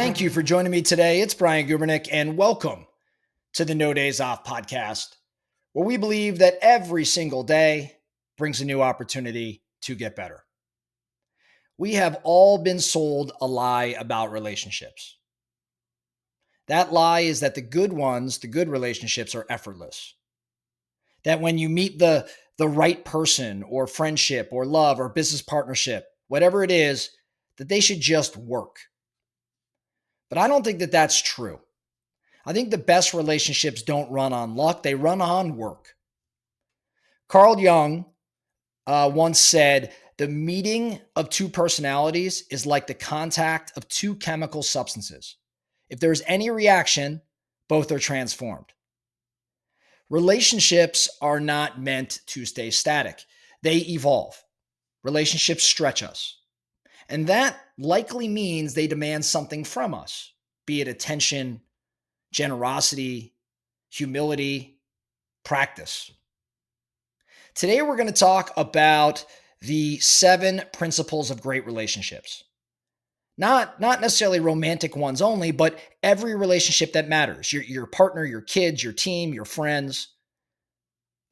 Thank you for joining me today. It's Brian Gubernick, and welcome to the No Days Off podcast, where we believe that every single day brings a new opportunity to get better. We have all been sold a lie about relationships. That lie is that the good ones, the good relationships, are effortless. That when you meet the right person or friendship or love or business partnership, whatever it is, that they should just work. But I don't think that that's true. I think the best relationships don't run on luck, they run on work. Carl Jung once said, the meeting of two personalities is like the contact of two chemical substances. If there's any reaction, both are transformed. Relationships are not meant to stay static. They evolve. Relationships stretch us. And that likely means they demand something from us, be it attention, generosity, humility, practice. Today, we're going to talk about the 7 principles of great relationships. Not necessarily romantic ones only, but every relationship that matters. Your partner, your kids, your team, your friends.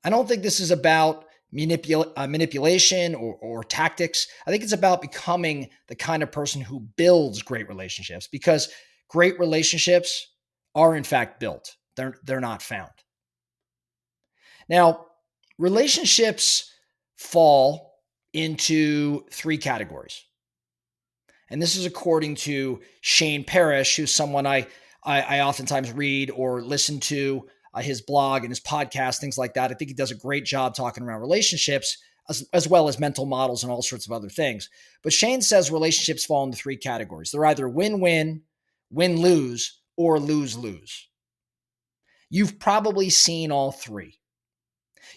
I don't think this is about manipulation or tactics. I think it's about becoming the kind of person who builds great relationships, because great relationships are in fact built. They're not found. Now, relationships fall into 3 categories. And this is according to Shane Parrish, who's someone I oftentimes read or listen to his blog and his podcast, things like that. I think he does a great job talking around relationships as well as mental models and all sorts of other things. But Shane says relationships fall into 3 categories. They're either win-win, win-lose, or lose-lose. You've probably seen all 3.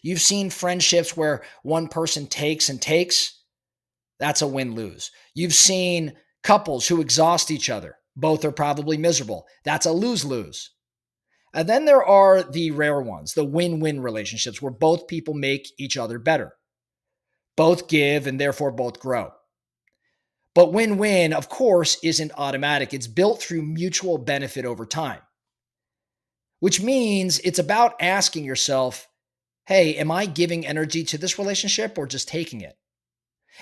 You've seen friendships where one person takes and takes. That's a win-lose. You've seen couples who exhaust each other. Both are probably miserable. That's a lose-lose. And then there are the rare ones, the win-win relationships where both people make each other better. Both give and therefore both grow. But win-win, of course, isn't automatic. It's built through mutual benefit over time, which means it's about asking yourself, hey, am I giving energy to this relationship or just taking it?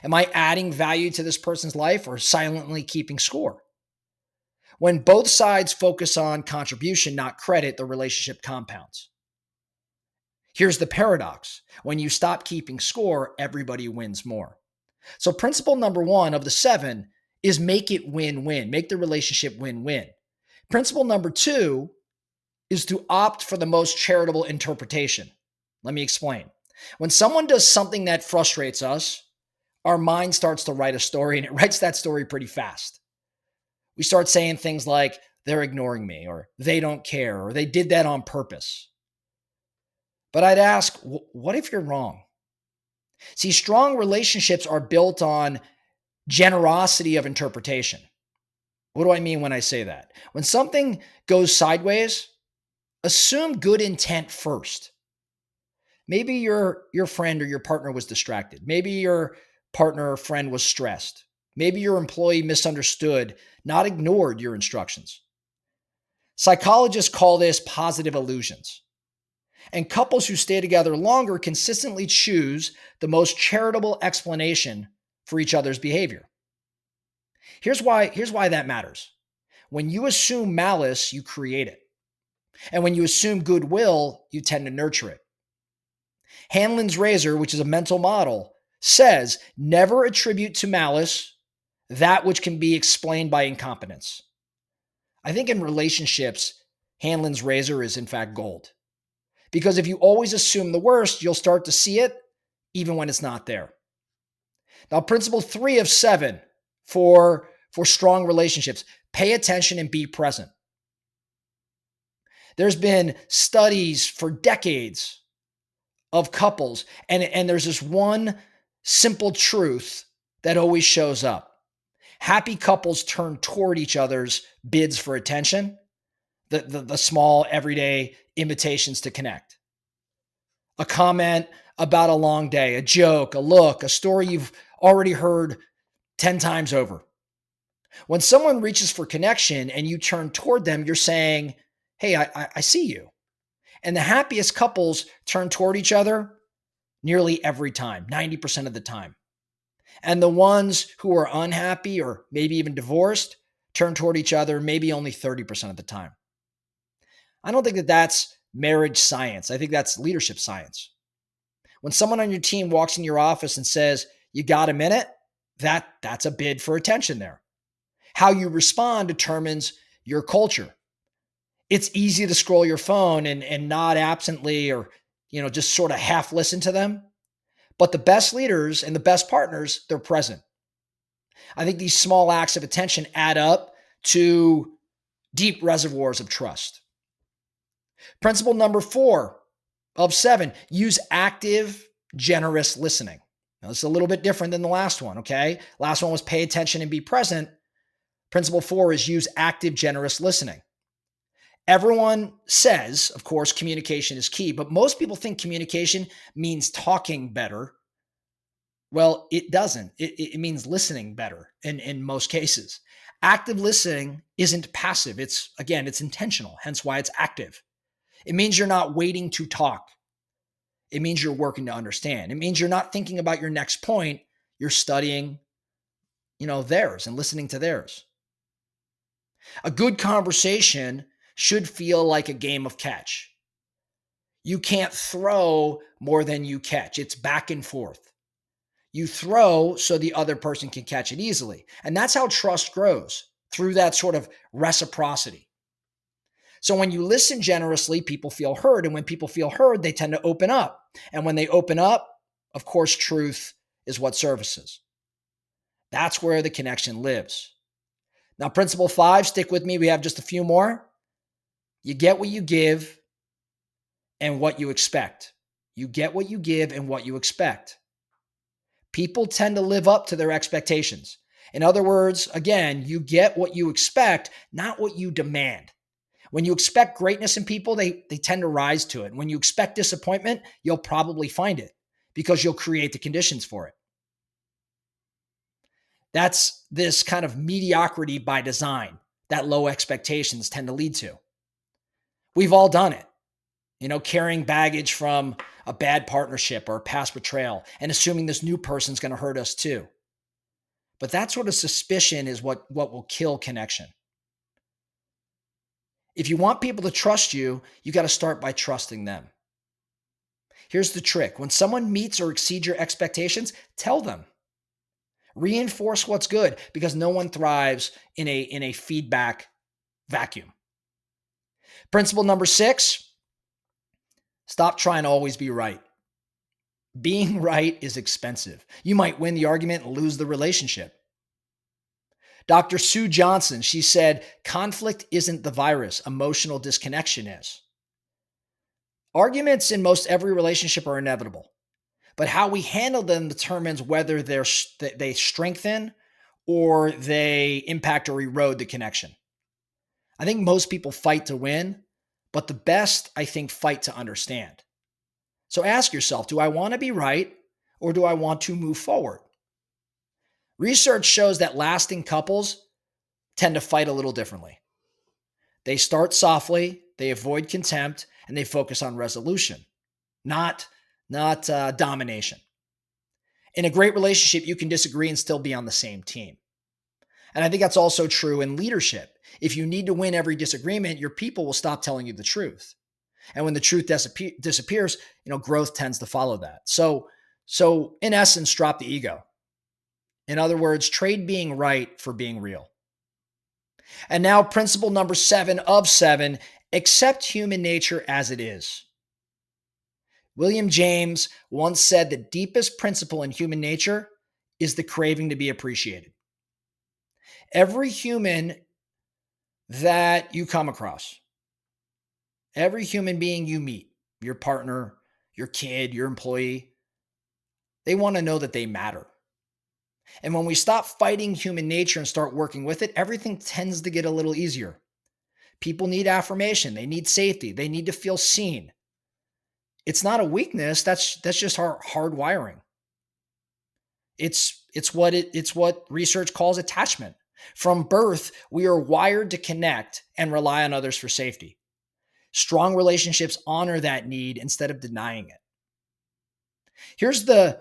Am I adding value to this person's life or silently keeping score? When both sides focus on contribution, not credit, the relationship compounds. Here's the paradox. When you stop keeping score, everybody wins more. So principle number 1 of the 7 is make it win-win. Make the relationship win-win. Principle number 2 is to opt for the most charitable interpretation. Let me explain. When someone does something that frustrates us, our mind starts to write a story, and it writes that story pretty fast. We start saying things like, they're ignoring me, or they don't care, or they did that on purpose. But I'd ask, what if you're wrong? See, strong relationships are built on generosity of interpretation. What do I mean when I say that? When something goes sideways, assume good intent first. Maybe your friend or your partner was distracted. Maybe your partner or friend was stressed. Maybe your employee misunderstood, not ignored your instructions. Psychologists call this positive illusions. And couples who stay together longer consistently choose the most charitable explanation for each other's behavior. Here's why that matters. When you assume malice, you create it. And when you assume goodwill, you tend to nurture it. Hanlon's razor, which is a mental model, says never attribute to malice that which can be explained by incompetence. I think in relationships, Hanlon's razor is in fact gold. Because if you always assume the worst, you'll start to see it even when it's not there. Now, principle 3 of 7 for strong relationships, pay attention and be present. There's been studies for decades of couples, and there's this one simple truth that always shows up. Happy couples turn toward each other's bids for attention, the small everyday invitations to connect. A comment about a long day, a joke, a look, a story you've already heard 10 times over. When someone reaches for connection and you turn toward them, you're saying, hey, I see you. And the happiest couples turn toward each other nearly every time, 90% of the time. And the ones who are unhappy or maybe even divorced turn toward each other maybe only 30% of the time. I don't think that that's marriage science. I think that's leadership science. When someone on your team walks in your office and says, you got a minute, that's a bid for attention there. How you respond determines your culture. It's easy to scroll your phone and nod absently or, just sort of half listen to them. But the best leaders and the best partners, they're present. I think these small acts of attention add up to deep reservoirs of trust. Principle number 4 of 7, use active, generous listening. Now, this is a little bit different than the last one, okay? Last one was pay attention and be present. Principle 4 is use active, generous listening. Everyone says, of course, communication is key, but most people think communication means talking better. Well, it doesn't. It means listening better in most cases. Active listening isn't passive. It's intentional, hence why it's active. It means you're not waiting to talk. It means you're working to understand. It means you're not thinking about your next point. You're studying, theirs and listening to theirs. A good conversation should feel like a game of catch. You can't throw more than you catch. It's back and forth. You throw so the other person can catch it easily. And that's how trust grows, through that sort of reciprocity. So when you listen generously, people feel heard. And when people feel heard, they tend to open up. And when they open up, of course, truth is what surfaces. That's where the connection lives. Now, principle 5, stick with me. We have just a few more. You get what you give and what you expect. You get what you give and what you expect. People tend to live up to their expectations. In other words, again, you get what you expect, not what you demand. When you expect greatness in people, they tend to rise to it. When you expect disappointment, you'll probably find it because you'll create the conditions for it. That's this kind of mediocrity by design that low expectations tend to lead to. We've all done it. Carrying baggage from a bad partnership or a past betrayal and assuming this new person's going to hurt us too. But that sort of suspicion is what will kill connection. If you want people to trust you, you got to start by trusting them. Here's the trick. When someone meets or exceeds your expectations, tell them. Reinforce what's good because no one thrives in a feedback vacuum. Principle number 6, stop trying to always be right. Being right is expensive. You might win the argument and lose the relationship. Dr. Sue Johnson, she said, conflict isn't the virus, emotional disconnection is. Arguments in most every relationship are inevitable, but how we handle them determines whether they strengthen or they impact or erode the connection. I think most people fight to win, but the best, I think, fight to understand. So ask yourself, do I want to be right or do I want to move forward? Research shows that lasting couples tend to fight a little differently. They start softly, they avoid contempt, and they focus on resolution, not domination. In a great relationship, you can disagree and still be on the same team. And I think that's also true in leadership. If you need to win every disagreement, your people will stop telling you the truth. And when the truth disappears, growth tends to follow that. So in essence, drop the ego. In other words, trade being right for being real. And now principle number 7 of 7, accept human nature as it is. William James once said the deepest principle in human nature is the craving to be appreciated. Every human that you come across, every human being you meet, your partner, your kid, your employee, they want to know that they matter. And when we stop fighting human nature and start working with it, everything tends to get a little easier. People need affirmation. They need safety. They need to feel seen. It's not a weakness. That's just our hard wiring. It's what research calls attachment. From birth, we are wired to connect and rely on others for safety. Strong relationships honor that need instead of denying it. Here's the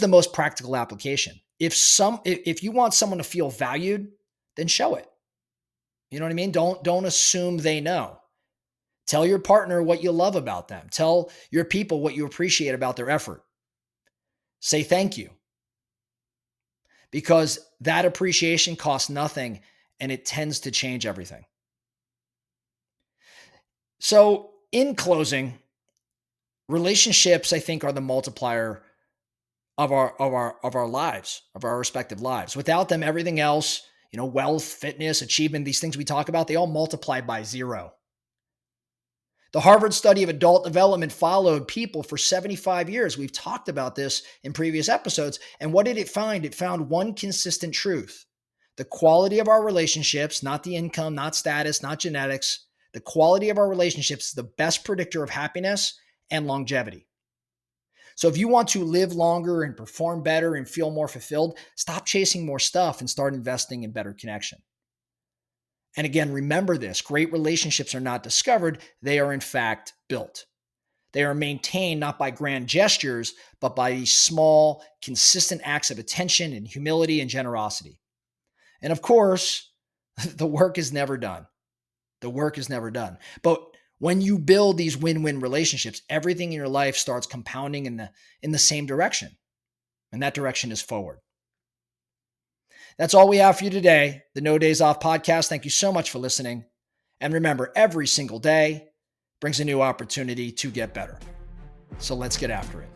most practical application. If you want someone to feel valued, then show it. You know what I mean? Don't assume they know. Tell your partner what you love about them. Tell your people what you appreciate about their effort. Say thank you. Because that appreciation costs nothing and it tends to change everything. So, in closing, relationships, I think, are the multiplier of our lives, of our respective lives. Without them, everything else, wealth, fitness, achievement, these things we talk about, they all multiply by zero. The Harvard study of adult development followed people for 75 years. We've talked about this in previous episodes. And what did it find? It found one consistent truth. The quality of our relationships, not the income, not status, not genetics, the quality of our relationships is the best predictor of happiness and longevity. So if you want to live longer and perform better and feel more fulfilled, stop chasing more stuff and start investing in better connection. And again, remember this, great relationships are not discovered, they are in fact built. They are maintained not by grand gestures, but by these small, consistent acts of attention and humility and generosity. And of course, the work is never done. The work is never done. But when you build these win-win relationships, everything in your life starts compounding in the same direction. And that direction is forward. That's all we have for you today. The No Days Off podcast. Thank you so much for listening. And remember, every single day brings a new opportunity to get better. So let's get after it.